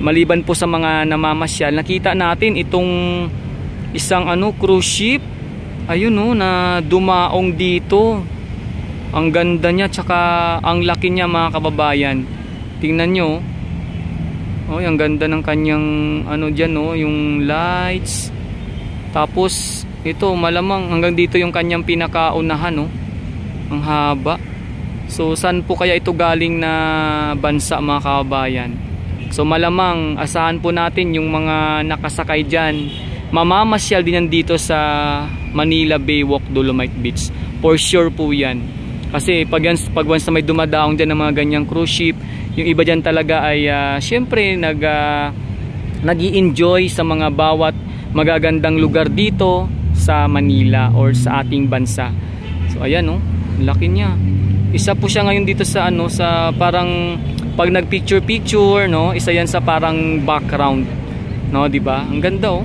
maliban po sa mga namamasyal, nakita natin itong isang cruise ship. Ayun na dumaong dito. Ang ganda niya, tsaka ang laki niya mga kababayan. Tingnan nyo. Ang ganda ng kanyang dyan, yung lights. Tapos ito malamang hanggang dito yung kanyang pinakaunahan, ang haba. So saan po kaya ito galing na bansa mga kababayan? So malamang asahan po natin yung mga nakasakay dyan, mamamasyal din dito sa Manila Baywalk Dolomite Beach. For sure po yan. Kasi pag once na may dumadaong dyan ng mga ganyang cruise ship, yung iba dyan talaga ay syempre nag-i-enjoy sa mga bawat magagandang lugar dito sa Manila or sa ating bansa. So ayan, laki niya. Isa po siya ngayon dito sa sa parang pag nag-picture, isa yan sa parang background, di ba? Ang ganda,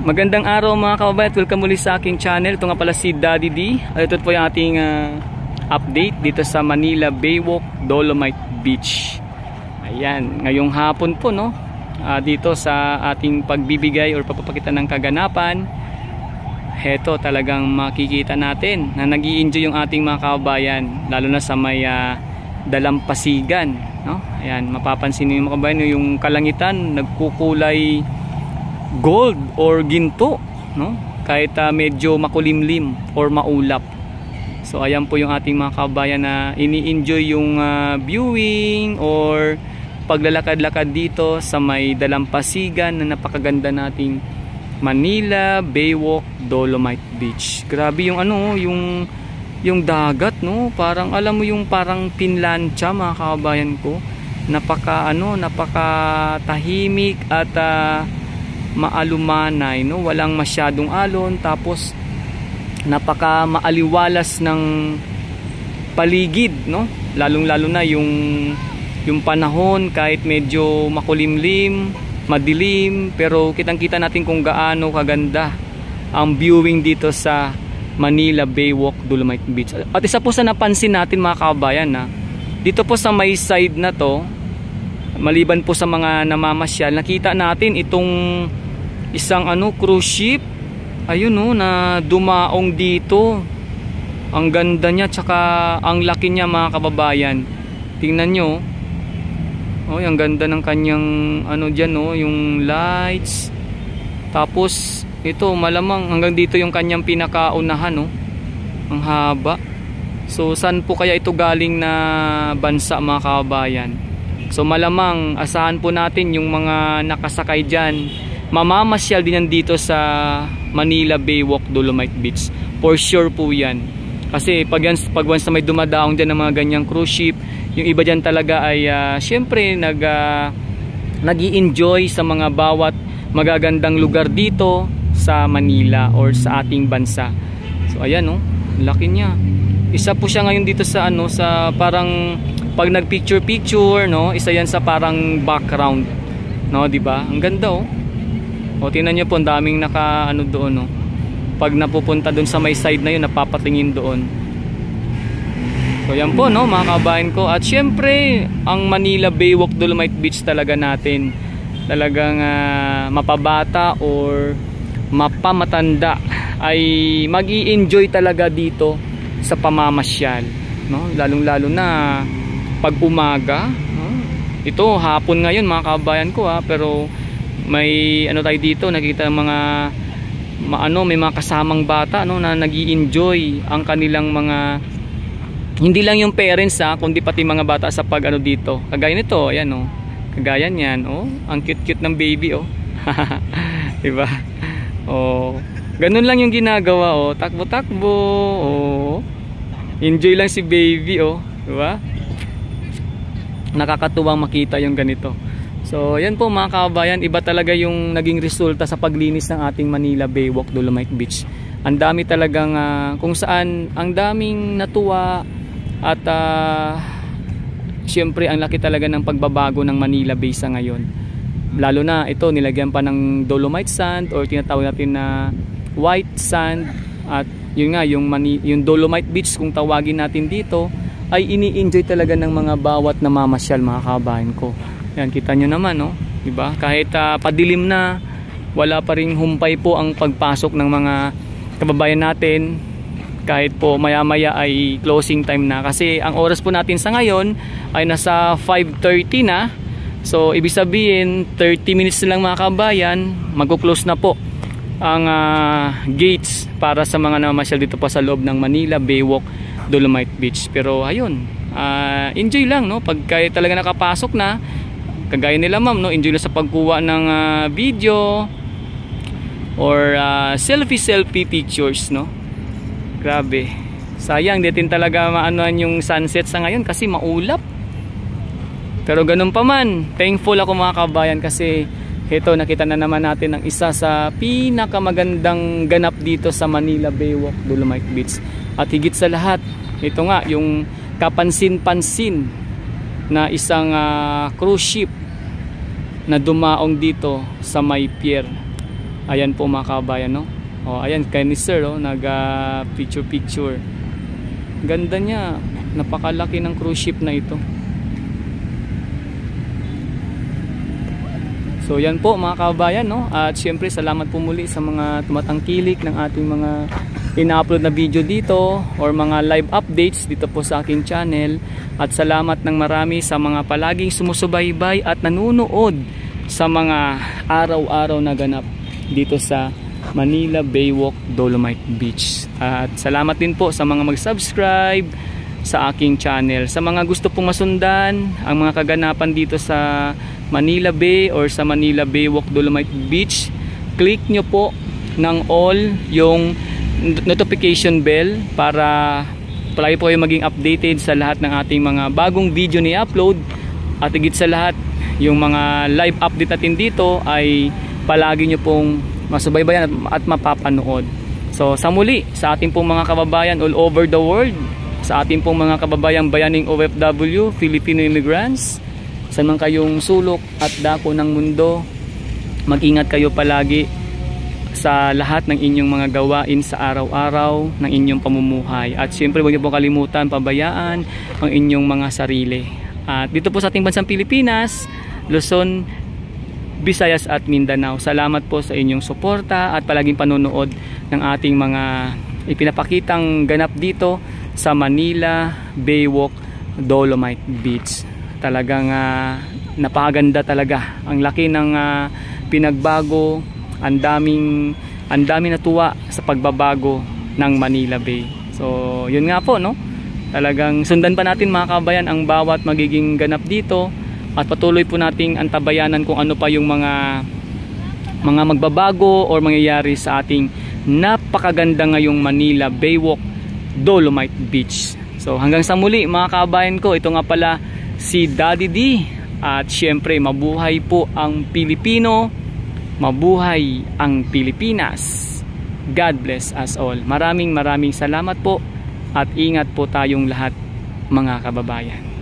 Magandang araw mga kababayan, welcome muli sa aking channel. Ito nga pala si Daddy D. Ito po yung ating update dito sa Manila Baywalk Dolomite Beach. Ayan, ngayong hapon po dito sa ating pagbibigay or papapakita ng kaganapan. Heto talagang makikita natin na nag-i-enjoy yung ating mga kababayan, lalo na sa may dalampasigan, Ayan, mapapansin niyo mga kababayan yung kalangitan nagkukulay gold or ginto, kahit medyo makulimlim or maulap. So ayan po yung ating mga kababayan na ini-enjoy yung viewing or paglalakad-lakad dito sa may dalampasigan na napakaganda nating Manila Baywalk Dolomite Beach. Grabe yung yung dagat, parang alam mo yung parang pinlansya mga kababayan ko. Napakatahimik at maalumanay, walang masyadong alon, tapos napaka maaliwalas ng paligid, lalong-lalo na yung panahon, kahit medyo makulimlim, madilim, pero kitang-kita natin kung gaano kaganda ang viewing dito sa Manila Baywalk Dolomite Beach. At isa po sa napansin natin mga kababayan, dito po sa may side na to, maliban po sa mga namamasyal, nakita natin itong isang cruise ship. Ayun na dumaong dito. Ang ganda niya, tsaka ang laki niya mga kababayan. Tingnan nyo. Ang ganda ng kanyang dyan, yung lights. Tapos ito malamang hanggang dito yung kanyang pinakaunahan, ang haba. So saan po kaya ito galing na bansa mga kababayan? So malamang asahan po natin yung mga nakasakay dyan, mamamasyal din dito sa Manila Baywalk Dolomite Beach. For sure po yan. Kasi pag once na may dumadaong dyan ng mga ganyang cruise ship, yung iba dyan talaga ay syempre nag-i-enjoy sa mga bawat magagandang lugar dito sa Manila or sa ating bansa. So ayan, laki niya. Isa po siya ngayon dito sa sa parang pag nag-picture, isa yan sa parang background, di ba? Ang ganda, tingnan niyo po, ang daming doon, pag napupunta doon sa may side na yun, napapatingin doon. So yan po, mga kababayan ko. At syempre, ang Manila Baywalk Dolomite Beach talaga natin, talagang mapabata or mapamatanda ay mag-i-enjoy talaga dito sa pamamasyal, lalong-lalo na pag umaga. Ito hapon ngayon mga kababayan ko, pero may tayo dito, nakita mga may mga kasamang bata na nag-i-enjoy ang kanilang mga, hindi lang yung parents kundi pati mga bata sa pag dito. Kagaya nito, ayan kagaya niyan, ang cute-cute ng baby, diba? Ganun lang yung ginagawa, takbo-takbo, enjoy lang si baby, diba? Nakakatuwang makita yung ganito. So yan po mga kababayan, iba talaga yung naging resulta sa paglinis ng ating Manila Baywalk Dolomite Beach. Ang dami talagang kung saan ang daming natuwa at syempre ang laki talaga ng pagbabago ng Manila Bay sa ngayon. Lalo na ito, nilagyan pa ng dolomite sand or tinatawag natin na white sand, at yun nga, yung Dolomite Beach kung tawagin natin dito, ay ini-enjoy talaga ng mga bawat namamasyal, mga kabayan ko. Yan, kita nyo naman, no? Diba? Kahit padilim na, wala pa ring humpay po ang pagpasok ng mga kababayan natin. Kahit po maya-maya ay closing time na. Kasi ang oras po natin sa ngayon ay nasa 5:30 na. So, ibig sabihin, 30 minutes na lang mga kabayan, mag-close na po ang gates para sa mga namamasyal dito pa sa loob ng Manila Baywalk Dolomite Beach. Pero ayun, enjoy lang, no? Pag kayo talaga nakapasok na, kagaya nila ma'am, no? Enjoy lang sa pagkuha ng video or selfie pictures, no? Grabe, sayang di din talaga maanoan yung sunset sa ngayon kasi maulap. Pero ganun pa man, thankful ako mga kabayan kasi ito, nakita na naman natin ang isa sa pinakamagandang ganap dito sa Manila Baywalk Dolomite Beach. At higit sa lahat, ito nga yung kapansin-pansin na isang cruise ship na dumaong dito sa may pier. Ayan po mga kabayan, no? O, ayan kay ni sir, oh, nag picture. Ganda niya, napakalaki ng cruise ship na ito. So yan po mga kabayan, no? At syempre salamat po muli sa mga tumatangkilik ng ating mga ina-upload na video dito or mga live updates dito po sa aking channel. At salamat ng marami sa mga palaging sumusubaybay at nanunood sa mga araw-araw na ganap dito sa Manila Baywalk Dolomite Beach. At salamat din po sa mga mag-subscribe sa aking channel. Sa mga gusto pong masundan ang mga kaganapan dito sa Manila Bay or sa Manila Baywalk Dolomite Beach, click nyo po ng all yung notification bell para palagi po kayo maging updated sa lahat ng ating mga bagong video ni upload. At higit sa lahat, yung mga live update natin dito ay palagi nyo pong masubaybayan at mapapanood. So sa muli, sa ating pong mga kababayan all over the world, sa ating pong mga kababayang bayaning OFW, Filipino immigrants, saan man kayong sulok at dako ng mundo, mag-ingat kayo palagi sa lahat ng inyong mga gawain sa araw-araw ng inyong pamumuhay. At siyempre huwag niyo po kalimutan, pabayaan ang inyong mga sarili. At dito po sa ating bansang Pilipinas, Luzon, Visayas at Mindanao, salamat po sa inyong suporta at palaging panonood ng ating mga ipinapakitang ganap dito sa Manila Baywalk Dolomite Beach. Talagang napakaganda talaga. Ang laki ng pinagbago, ang daming natuwa sa pagbabago ng Manila Bay. So, yun nga po, no? Talagang sundan pa natin mga kabayan ang bawat magiging ganap dito at patuloy po nating antabayanan kung ano pa yung mga magbabago or mangyayari sa ating napakaganda ngayong Manila Baywalk Dolomite Beach. So, hanggang sa muli mga kabayan ko, ito nga pala si Daddy D. At syempre, mabuhay po ang Pilipino, mabuhay ang Pilipinas. God bless us all. Maraming salamat po at ingat po tayong lahat mga kababayan.